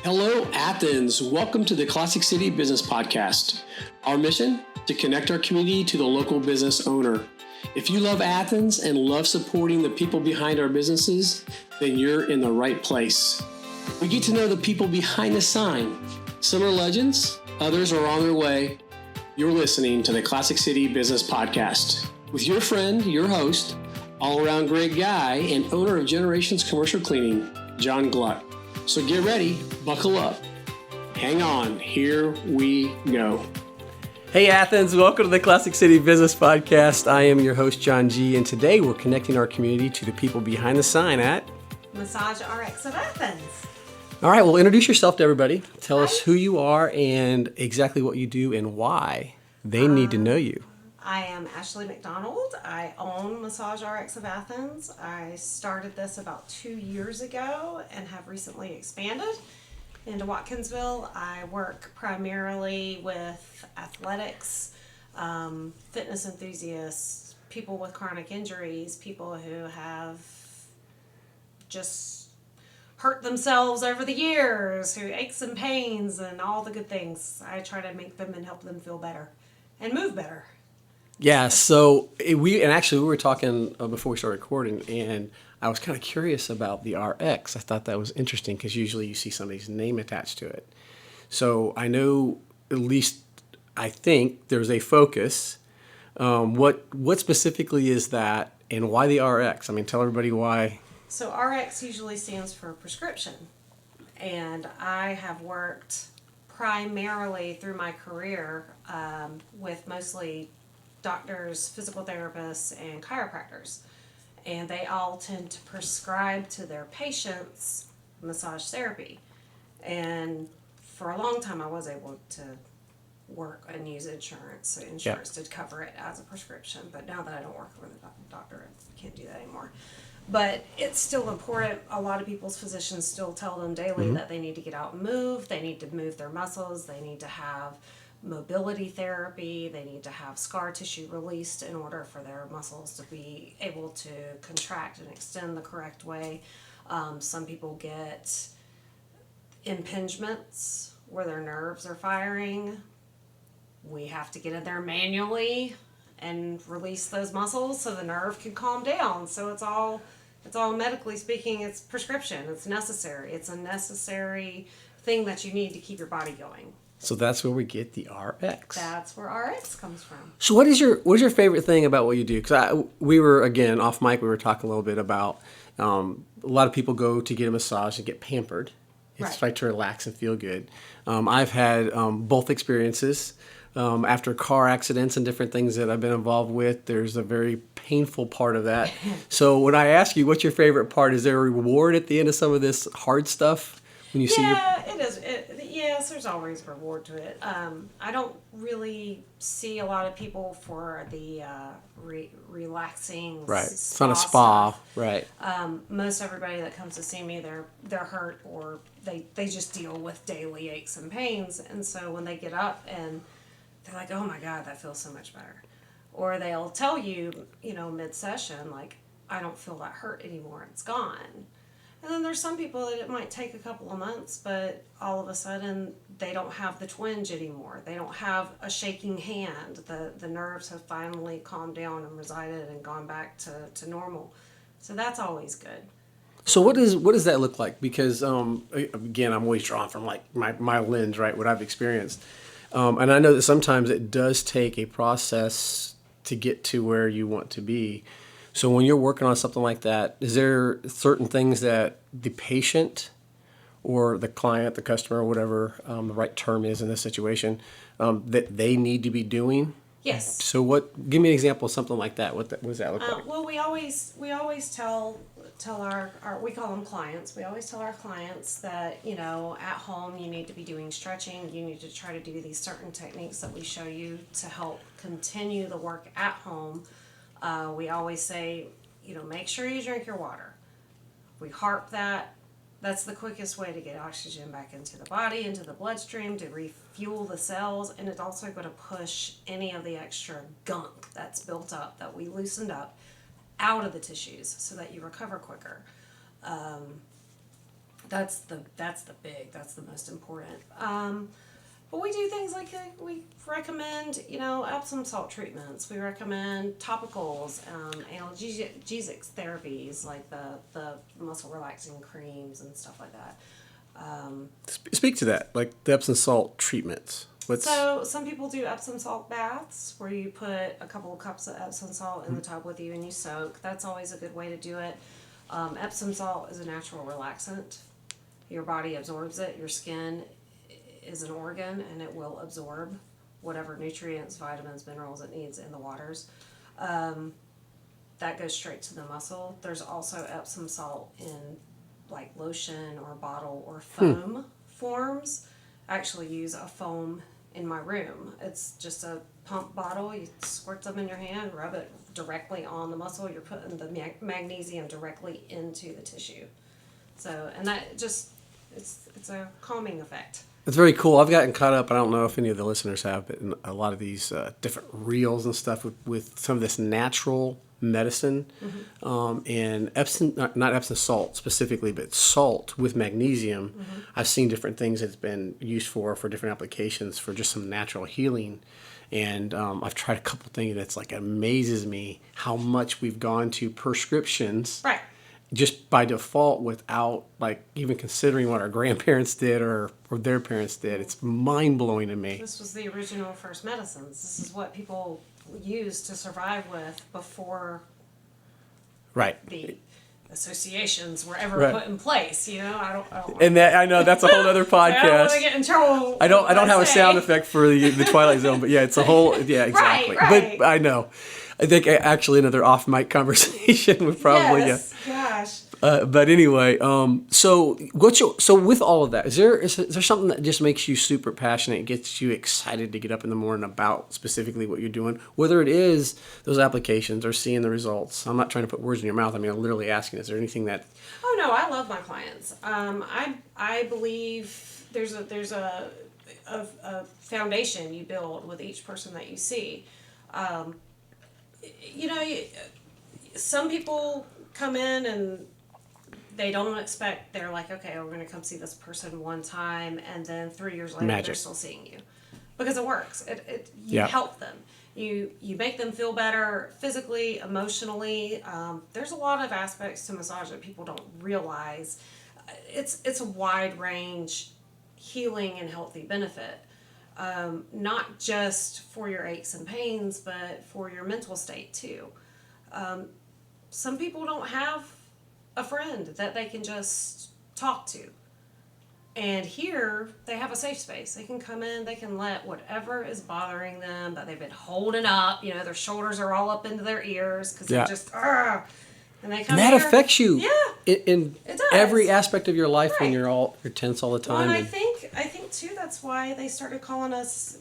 Hello, Athens. Welcome to the Classic City Business Podcast. Our mission? To connect our community to the local business owner. If you love Athens and love supporting the people behind our businesses, then you're in the right place. We get to know the people behind the sign. Some are legends, others are on their way. You're listening to the Classic City Business Podcast with your friend, your host, all-around great guy and owner of Generations Commercial Cleaning, John Gluck. So get ready, buckle up, hang on, here we go. Hey Athens, welcome to the Classic City Business Podcast. I am your host, John G, and today we're connecting our community to the people behind the sign at Massage RX of Athens. All right, well, introduce yourself to everybody. Tell us who you are and exactly what you do and why they need to know you. I am Ashley McDonald. I own Massage RX of Athens. I started this about 2 years ago and have recently expanded into Watkinsville. I work primarily with athletics, fitness enthusiasts, people with chronic injuries, people who have just hurt themselves over the years, who aches and pains and all the good things. I try to make them and help them feel better and move better. Yeah, so we were talking before we started recording, and I was kind of curious about the RX. I thought that was interesting because usually you see somebody's name attached to it. So I know, at least I think, there's a focus. What specifically is that, and why the RX? I mean, tell everybody why. So RX usually stands for prescription, and I have worked primarily through my career with mostly doctors, physical therapists, and chiropractors. And they all tend to prescribe to their patients massage therapy. And for a long time, I was able to work and use insurance. So insurance did cover it as a prescription. But now that I don't work with a doctor, I can't do that anymore. But it's still important. A lot of people's physicians still tell them daily that they need to get out and move. They need to move their muscles. They need to have mobility therapy. They need to have scar tissue released in order for their muscles to be able to contract and extend the correct way. Some people get impingements where their nerves are firing. We have to get in there manually and release those muscles so the nerve can calm down. So it's all medically speaking, it's prescription. It's necessary. It's a necessary thing that you need to keep your body going. So that's where we get the RX. That's where RX comes from. So what is your favorite thing about what you do? Because we were, again, off mic, we were talking a little bit about a lot of people go to get a massage and get pampered. It's right to relax and feel good. I've had both experiences. After car accidents and different things that I've been involved with, there's a very painful part of that. So when I ask you, what's your favorite part? Is there a reward at the end of some of this hard stuff? When you see it is. Yes, there's always a reward to it. I don't really see a lot of people for the relaxing. Right, it's not a spa. Stuff. Right. Most everybody that comes to see me, they're hurt or they just deal with daily aches and pains, and so when they get up and they're like, oh my God, that feels so much better. Or they'll tell you, mid-session, like, I don't feel that hurt anymore, it's gone. And then there's some people that it might take a couple of months, but all of a sudden they don't have the twinge anymore. They don't have a shaking hand. The nerves have finally calmed down and resided and gone back to normal. So that's always good. So what does that look like? Because, again, I'm always drawn from like my lens, right, what I've experienced. And I know that sometimes it does take a process to get to where you want to be. So when you're working on something like that, is there certain things that the patient or the client, the customer, whatever the right term is in this situation, that they need to be doing? Yes. So give me an example of something like that. What does that look like? Well, we always tell our we call them clients. We always tell our clients that, at home you need to be doing stretching. You need to try to do these certain techniques that we show you to help continue the work at home. We always say, make sure you drink your water. We harp that. That's the quickest way to get oxygen back into the body, into the bloodstream, to refuel the cells, and it's also going to push any of the extra gunk that's built up, that we loosened up, out of the tissues so that you recover quicker. That's the most important. But we do things like we recommend, Epsom salt treatments. We recommend topicals, analgesic therapies like the muscle relaxing creams and stuff like that. Speak to that, like the Epsom salt treatments. So some people do Epsom salt baths where you put a couple of cups of Epsom salt in the tub with you and you soak. That's always a good way to do it. Epsom salt is a natural relaxant. Your body absorbs it. Your skin is an organ and it will absorb whatever nutrients, vitamins, minerals it needs in the waters. That goes straight to the muscle. There's also Epsom salt in like lotion or bottle or foam forms. I actually use a foam in my room. It's just a pump bottle. You squirt them in your hand, rub it directly on the muscle. You're putting the magnesium directly into the tissue. So, and that just, it's a calming effect. It's very cool. I've gotten caught up, I don't know if any of the listeners have, but in a lot of these different reels and stuff with some of this natural medicine, and Epsom, not Epsom salt specifically, but salt with magnesium. I've seen different things it's been used for different applications for just some natural healing. And I've tried a couple things that's like amazes me how much we've gone to prescriptions. Right. Just by default without like even considering what our grandparents did or their parents did. It's mind-blowing to me. This was the original first medicines. This is what people used to survive with before the associations were ever put in place. I don't and that, I know that's a whole other podcast. I don't want to get in trouble. I don't have a sound effect for the Twilight Zone, but yeah, it's a whole, yeah, exactly. Right. But I know. I think actually another off-mic conversation would probably, yes, gosh. But anyway, so with all of that, is there something that just makes you super passionate, gets you excited to get up in the morning about specifically what you're doing, whether it is those applications or seeing the results? I'm not trying to put words in your mouth. I mean, I'm literally asking, is there anything that? Oh no, I love my clients. I believe there's a foundation you build with each person that you see. Some people come in and they don't expect, they're like, okay, we're going to come see this person one time, and then 3 years later they're still seeing you. Because it works. You help them. You make them feel better physically, emotionally. There's a lot of aspects to massage that people don't realize. It's a wide range healing and healthy benefit. Not just for your aches and pains, but for your mental state too. Some people don't have a friend that they can just talk to. And here, they have a safe space. They can come in, they can let whatever is bothering them, that they've been holding up, their shoulders are all up into their ears, because they're just, and they come and that here. affects you in every aspect of your life when you're tense all the time. Well, and I think too, that's why they started calling us,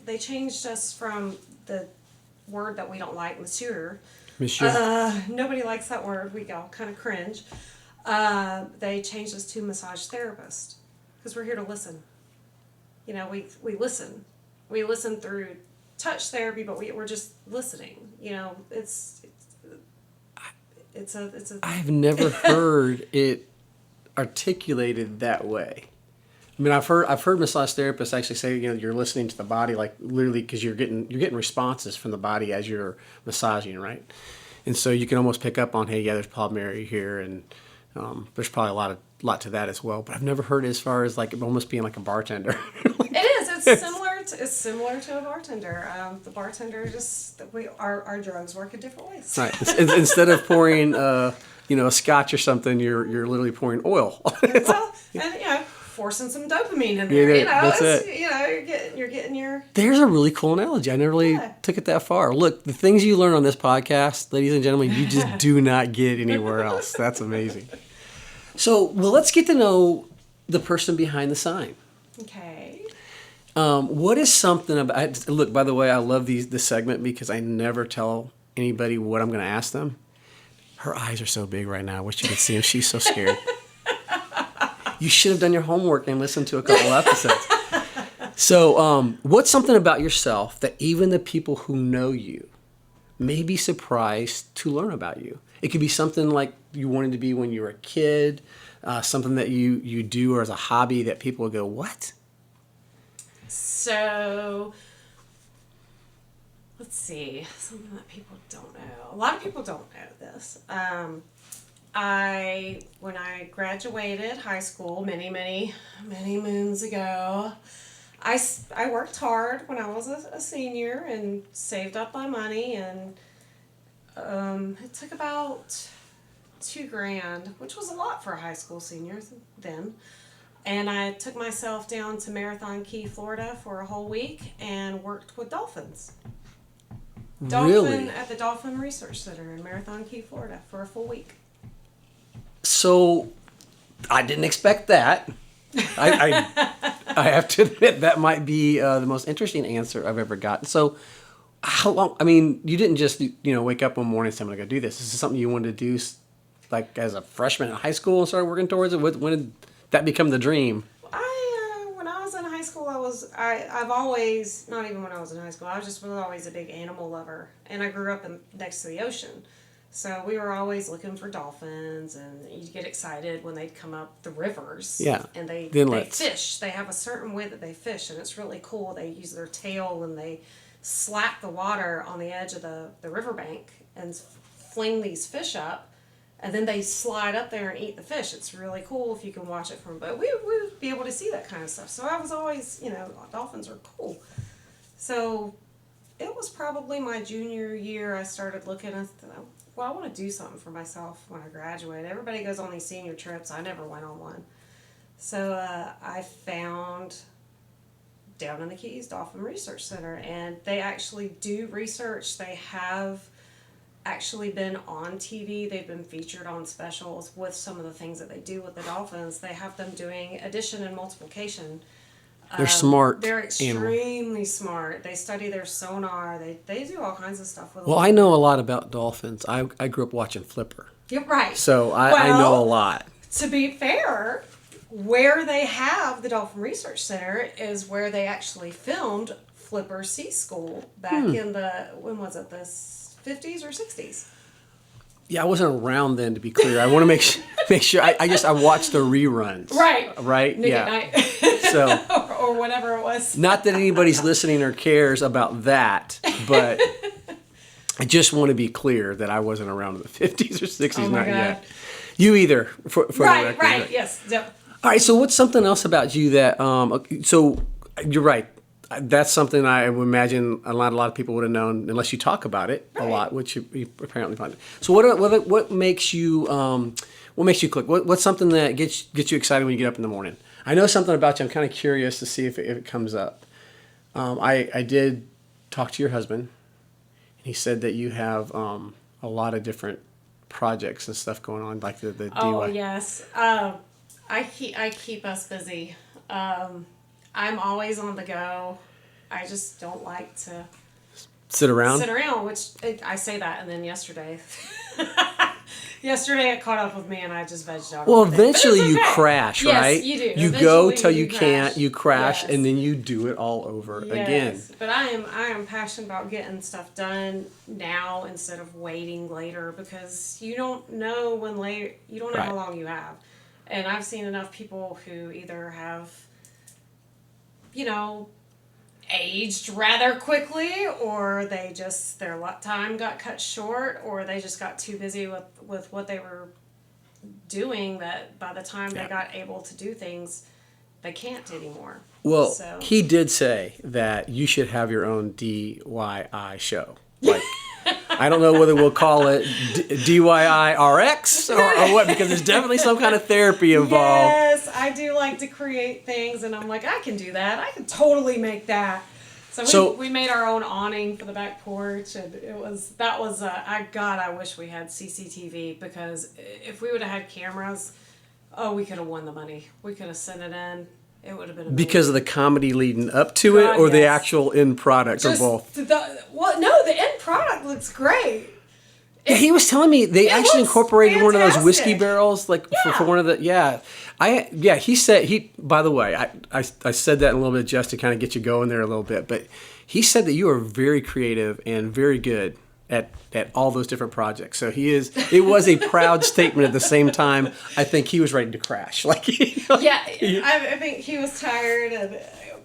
they changed us from the word that we don't like, monsieur. Nobody likes that word. We all kind of cringe. They changed us to massage therapist, because we're here to listen. We listen. We listen through touch therapy, but we're just listening. It's a. I've never heard it articulated that way. I mean, I've heard massage therapists actually say, you're listening to the body, like literally, because you're getting responses from the body as you're massaging, right? And so you can almost pick up on, hey, yeah, there's a problem area here, and there's probably a lot to that as well. But I've never heard it as far as like almost being like a bartender. It is. It's similar to a bartender. The bartender our drugs work in different ways. Right. Instead of pouring a scotch or something, you're literally pouring oil. Well, and forcing some dopamine in there. That's it. You're getting your. There's a really cool analogy. I never really took it that far. Look, the things you learn on this podcast, ladies and gentlemen, you just do not get anywhere else. That's amazing. So, let's get to know the person behind the sign. Okay. What is something about? Look, by the way, I love this segment because I never tell anybody what I'm going to ask them. Her eyes are so big right now. I wish you could see them. She's so scared. You should have done your homework and listened to a couple episodes. So, what's something about yourself that even the people who know you may be surprised to learn about you? It could be something like you wanted to be when you were a kid, something that you do or as a hobby that people would go, what? So, let's see, something that people don't know. A lot of people don't know this. When I graduated high school many moons ago, I worked hard when I was a senior and saved up my money, and it took about $2,000, which was a lot for a high school senior then. And I took myself down to Marathon Key, Florida for a whole week and worked with dolphins. Really? At the Dolphin Research Center in Marathon Key, Florida for a full week. So I didn't expect that. I have to admit that might be the most interesting answer I've ever gotten. So how long, I mean, you didn't just, wake up one morning and say, I'm going to go do this. Is this something you wanted to do like as a freshman in high school and started working towards it? When did that become the dream? When I was in high school, I've always, not even when I was in high school, I was always a big animal lover. And I grew up next to the ocean. So we were always looking for dolphins, and you'd get excited when they'd come up the rivers. Yeah. And they fish. They have a certain way that they fish, and it's really cool. They use their tail and they slap the water on the edge of the riverbank and fling these fish up, and then they slide up there and eat the fish. It's really cool if you can watch it from, but we would be able to see that kind of stuff. So I was always, dolphins are cool. So it was probably my junior year I started looking at, I want to do something for myself when I graduate. Everybody goes on these senior trips. I never went on one. So I found down in the Keys Dolphin Research Center, and they actually do research. They have actually been on TV. They've been featured on specials with some of the things that they do with the dolphins. They have them doing addition and multiplication. They're smart. They're extremely smart. They study their sonar. They do all kinds of stuff with them. Well, I know a lot about dolphins. I grew up watching Flipper. You're right. So I know a lot. To be fair, where they have the Dolphin Research Center is where they actually filmed Flipper Sea School back in when was it, the 50s or 60s? Yeah, I wasn't around then, to be clear. I want to make sure. I watched the reruns. Right. Nick at Night. So or whatever it was. Not that anybody's listening or cares about that, but I just want to be clear that I wasn't around in the 50s or 60s, not yet. You either, for the record. Right, yes. Yep. All right, so what's something else about you that, so you're right. That's something I would imagine a lot of people would have known unless you talk about it a lot, which you apparently find. So what makes you click? What's something that gets you excited when you get up in the morning? I know something about you. I'm kind of curious to see if it comes up. I did talk to your husband, and he said that you have a lot of different projects and stuff going on, like the DIY. Oh yes, I keep us busy. I'm always on the go. I just don't like to sit around, which I say that, and then yesterday it caught up with me, and I just vegged out. Well, eventually you crash, right? Yes, you do. You go till you can't, you crash, and then you do it all over again. But I am passionate about getting stuff done now instead of waiting later, because you don't know how long you have. And I've seen enough people who either have aged rather quickly, or their time got cut short, or they just got too busy with what they were doing that by the time they got able to do things, they can't anymore. Well, he did say that you should have your own DIY show. Like, I don't know whether we'll call it DIY-RX or what, because there's definitely some kind of therapy involved. Yes, I do like to create things, and I'm like, I can do that. I can totally make that. So we made our own awning for the back porch, and I wish we had CCTV, because if we would have had cameras, we could have won the money. We could have sent it in. It would have been amazing. Because of the comedy leading up to it, or the actual end product, or both? The end product looks great. He was telling me they actually incorporated one of those whiskey barrels, for one of the, he said, by the way, I said that in a little bit just to kind of get you going there a little bit, but he said that you are very creative and very good at all those different projects. So it was a proud statement at the same time. I think he was ready to crash. I think he was tired, and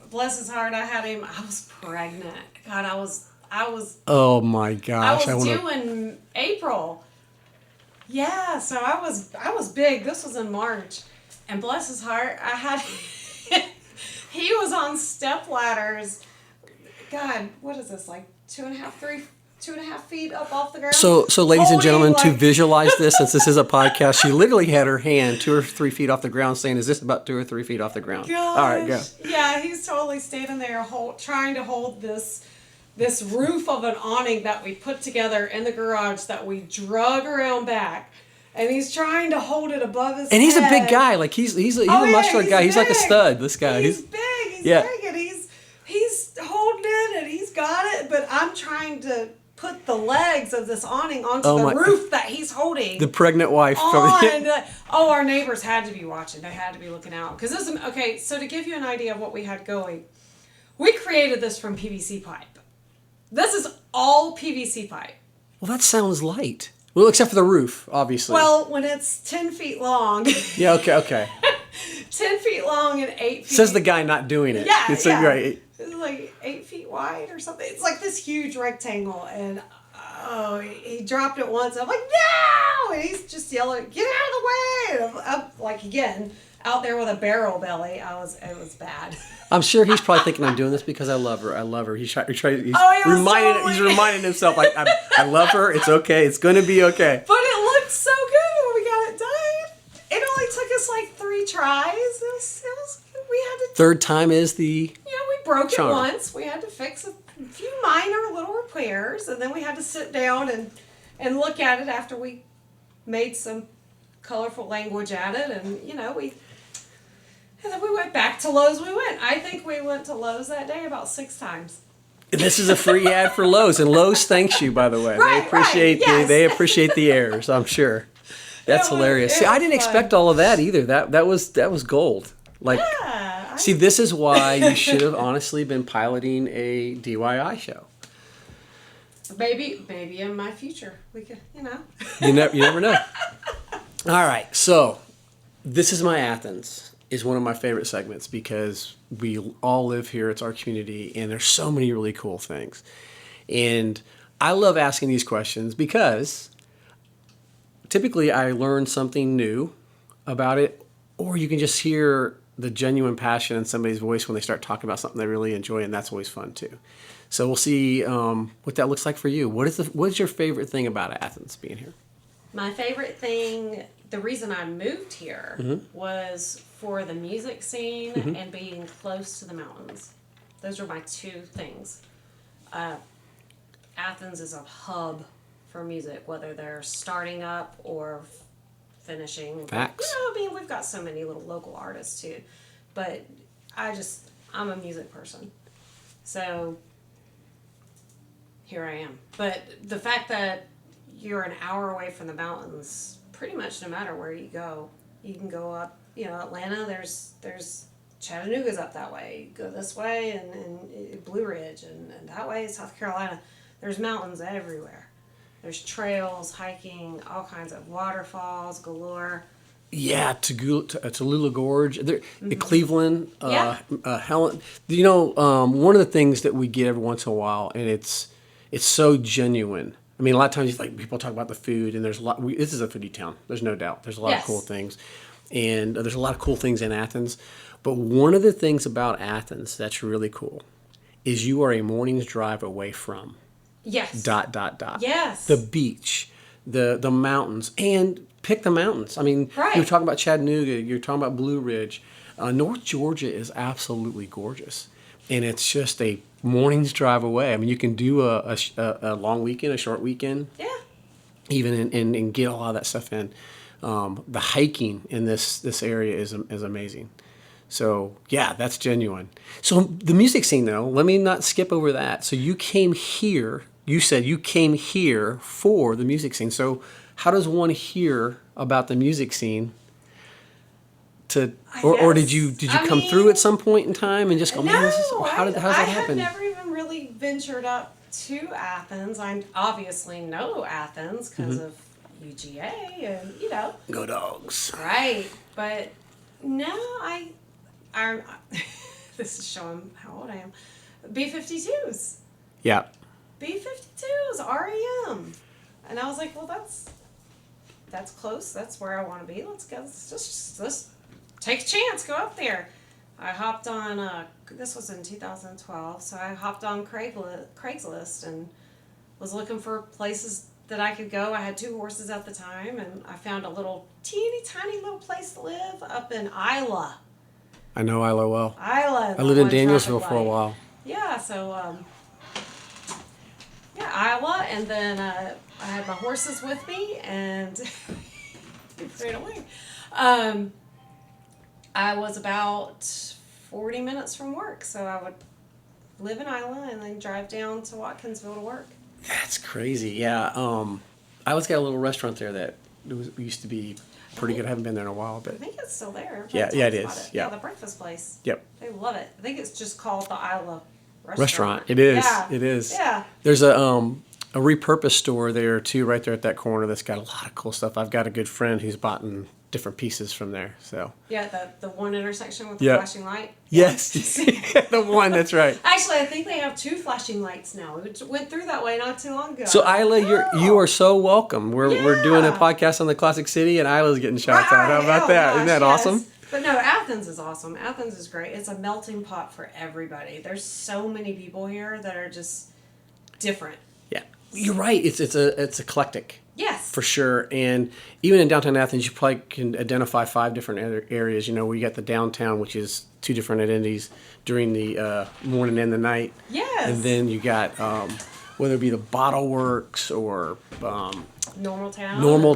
bless his heart, I was pregnant. God, I was. Oh my gosh! I was due in April. Yeah, so I was big. This was in March, and bless his heart, I had. He was on step ladders. God, what is this, like 2.5 feet up off the ground? So ladies and gentlemen, to visualize this, since this is a podcast, she literally had her hand 2 or 3 feet off the ground, saying, "Is this about 2 or 3 feet off the ground?" Gosh. All right, go. Yeah, he's totally standing there, trying to hold this roof of an awning that we put together in the garage that we drug around back. And he's trying to hold it above his head. And he's a big guy. Like he's a muscular guy. He's like a stud. This guy. He's big. He's big, and he's holding it, and he's got it. But I'm trying to put the legs of this awning onto the roof that he's holding. The pregnant wife. Our neighbors had to be watching. They had to be looking out. Because so to give you an idea of what we had going, we created this from PVC pipe. This is all PVC pipe. Well, that sounds light. Well, except for the roof, obviously. Well, when it's 10 feet long. Yeah, okay. 10 feet long and 8 feet. Says the guy not doing it. Yeah, it's right. It's like 8 feet wide or something. It's like this huge rectangle, and he dropped it once. I'm like, no! And he's just yelling, get out of the way! And I'm like, again, out there with a barrel belly. It was bad. I'm sure he's probably thinking I'm doing this because I love her. He's reminding himself, like, I love her. It's okay. It's going to be okay. But it looked so good when we got it done. It only took us like 3 tries. We had to. Third time is the. Yeah, we broke charm. It once. We had to fix a few minor little repairs, and then we had to sit down and look at it after we made some colorful language at it, and And then we went back to Lowe's. I think we went to Lowe's that day about 6 times. This is a free ad for Lowe's, and Lowe's thanks you, by the way. Right, they appreciate the airs, I'm sure. That's hilarious. See, I didn't expect all of that either. That was gold. See, this is why you should have honestly been piloting a DIY show. Maybe in my future we could, You never know. All right, so This Is My Athens is one of my favorite segments because we all live here. It's our community, and there's so many really cool things. And I love asking these questions because typically I learn something new about it, or you can just hear the genuine passion in somebody's voice when they start talking about something they really enjoy, and that's always fun too. So we'll see what that looks like for you. What is your favorite thing about Athens being here? My favorite thing, the reason I moved here was for the music scene and being close to the mountains. Those are my 2 things. Athens is a hub for music, whether they're starting up or finishing. Facts. We've got so many little local artists too. But I'm a music person. So here I am. But the fact that you're an hour away from the mountains, pretty much no matter where you go. You can go up, Atlanta, there's Chattanooga's up that way. You go this way and Blue Ridge and that way, South Carolina. There's mountains everywhere. There's trails, hiking, all kinds of waterfalls galore. Yeah, Tallulah Gorge, Cleveland, Helen. One of the things that we get every once in a while, and it's so genuine. I mean, a lot of times people talk about the food, and there's a lot. This is a foodie town. There's no doubt. There's a lot of cool things, and there's a lot of cool things in Athens. But one of the things about Athens that's really cool is you are a morning's drive away from. Yes. ... Yes. The beach, the mountains, and pick the mountains. I mean, You're talking about Chattanooga. You're talking about Blue Ridge. North Georgia is absolutely gorgeous, and it's just a morning's drive away. I mean, you can do a long weekend, a short weekend. Yeah. Even and get a lot of that stuff in. The hiking in this area is amazing. So yeah, that's genuine. So the music scene though, let me not skip over that. So you came here. You said you came here for the music scene. So how does one hear about the music scene? Or did you come through at some point in time and just go, man, how does that happen? I've never even really ventured up to Athens. I obviously know Athens because of UGA and, Go Dogs. Right. But no, I this is showing how old I am. B-52s. Yeah. B-52s, REM. And I was like, well, that's close. That's where I want to be. Let's go. Let's take a chance. Go up there. I hopped on, this was in 2012, so I hopped on Craigslist and was looking for places that I could go. I had 2 horses at the time, and I found a little teeny tiny little place to live up in Isla. I know Isla well. Isla. I lived in Danielsville for a while. Yeah, so, Iowa, and then I had my horses with me, and it ran away. I was about 40 minutes from work, so I would live in Iowa and then drive down to Watkinsville to work. That's crazy. Yeah. Isla's got a little restaurant there that used to be pretty good. I haven't been there in a while, but I think it's still there. Yeah, it is. Yeah, the breakfast place. Yep. They love it. I think it's just called the Isla Restaurant. It is. Yeah. It is. Yeah. There's a repurposed store there too, right there at that corner. That's got a lot of cool stuff. I've got a good friend who's bought different pieces from there. So. Yeah, the one intersection with the flashing light. Yes, the one. That's right. Actually, I think they have 2 flashing lights now. We went through that way not too long ago. So Isla, you are so welcome. We're doing a podcast on the Classic City, and Isla's getting shouts out. How about that? Isn't that awesome? But no, Athens is awesome. Athens is great. It's a melting pot for everybody. There's so many people here that are just different. Yeah, you're right. It's eclectic. Yes. For sure. And even in downtown Athens, you probably can identify 5 different areas. Where you got the downtown, which is 2 different identities during the morning and the night. Yes. And then you got whether it be the Bottle Works or Normal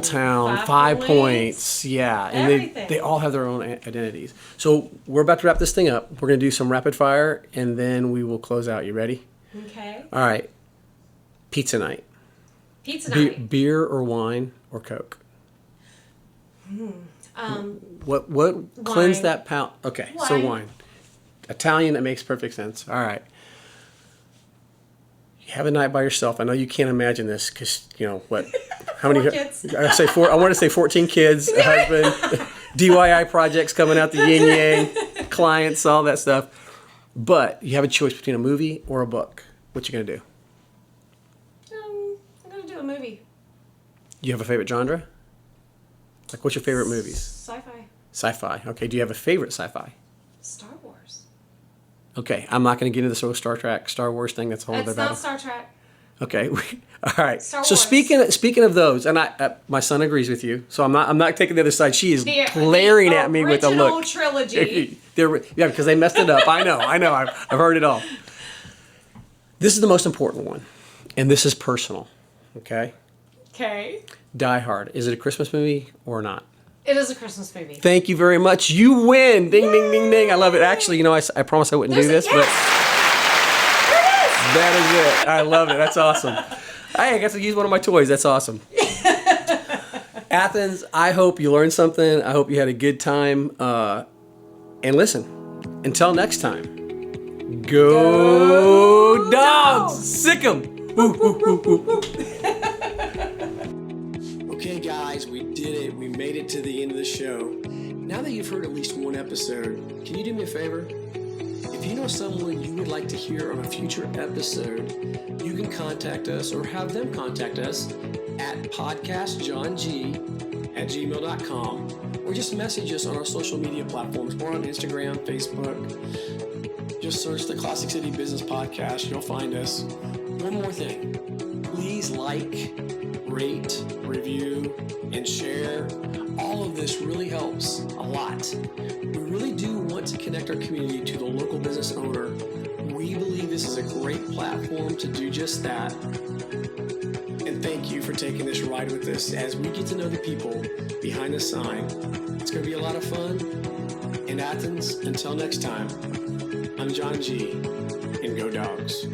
Town, 5 Points, yeah, and everything. they all have their own identities. So we're about to wrap this thing up. We're going to do some rapid fire, and then we will close out. You ready? Okay. All right. Pizza night. Beer or wine or Coke? What cleanse that palate? Okay, wine. So wine. Italian, that makes perfect sense. All right. You have a night by yourself. I know you can't imagine this because, what? How many? 4 kids. I say 4. I want to say 14 kids, a husband, DIY projects coming out, the yin yang, clients, all that stuff. But you have a choice between a movie or a book. What you gonna do? I'm gonna do a movie. You have a favorite genre? Like, what's your favorite movies? Sci-fi. Sci-fi. Okay. Do you have a favorite sci-fi? Star Wars. Okay. I'm not going to get into this whole Star Wars thing. That's a whole other battle. It's not Star Trek. Okay. All right. Star So Wars. speaking of those, and my son agrees with you. So I'm not taking the other side. She is glaring at me with a look. Original trilogy. Yeah, because they messed it up. I know. I've heard it all. This is the most important one, and this is personal. Okay. Okay. Die Hard. Is it a Christmas movie or not? It is a Christmas movie. Thank you very much. You win. Ding, ding, ding, ding. I love it. Actually, I promised I wouldn't do this, but that is it. I love it. That's awesome. Hey, I got to use one of my toys. That's awesome. Athens, I hope you learned something. I hope you had a good time. And listen, until next time, go dogs. Sick 'em. Okay, guys, we did it. We made it to the end of the show. Now that you've heard at least one episode, can you do me a favor? If you know someone you would like to hear on a future episode, you can contact us or have them contact us at podcastjohng@gmail.com or just message us on our social media platforms or on Instagram, Facebook. Just search the Classic City Business Podcast. You'll find us. One more thing. Please like, rate, review, and share. All of this really helps a lot. We really do want to connect our community to the local business owner. We believe this is a great platform to do just that. And thank you for taking this ride with us as we get to know the people behind the sign. It's going to be a lot of fun. In Athens, until next time, I'm John G. and go Dogs.